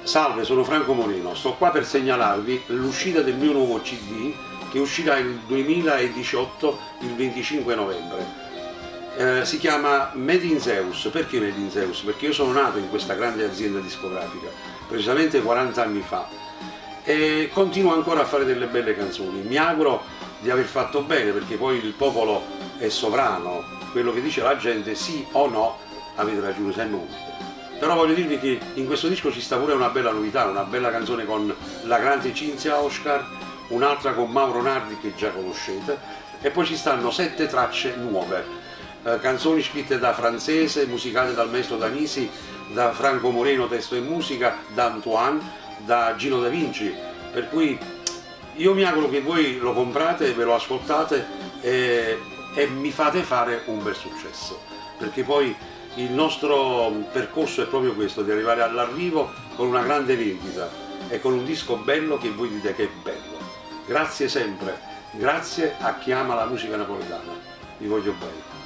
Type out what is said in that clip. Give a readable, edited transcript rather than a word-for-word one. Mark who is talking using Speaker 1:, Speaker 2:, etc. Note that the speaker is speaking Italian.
Speaker 1: Salve, sono Franco Moreno, sto qua per segnalarvi l'uscita del mio nuovo CD che uscirà il 2018, il 25 novembre. Si chiama Made in Zeus. Perché Made in Zeus? Perché io sono nato in questa grande azienda discografica, precisamente 40 anni fa, e continuo ancora a fare delle belle canzoni. Mi auguro di aver fatto bene, perché poi il popolo è sovrano, quello che dice la gente sì o no avete ragione sempre voi. Però voglio dirvi che in questo disco ci sta pure una bella novità, una bella canzone con la grande Cinzia Oscar, un'altra con Mauro Nardi che già conoscete, e poi ci stanno 7 tracce nuove, canzoni scritte da Francese, musicate dal maestro Danisi, da Franco Moreno testo e musica, da Antoine, da Gino Da Vinci, per cui io mi auguro che voi lo comprate, ve lo ascoltate e mi fate fare un bel successo, perché poi il nostro percorso è proprio questo, di arrivare all'arrivo con una grande vendita e con un disco bello che voi dite che è bello. Grazie sempre, grazie a chi ama la musica napoletana, vi voglio bene.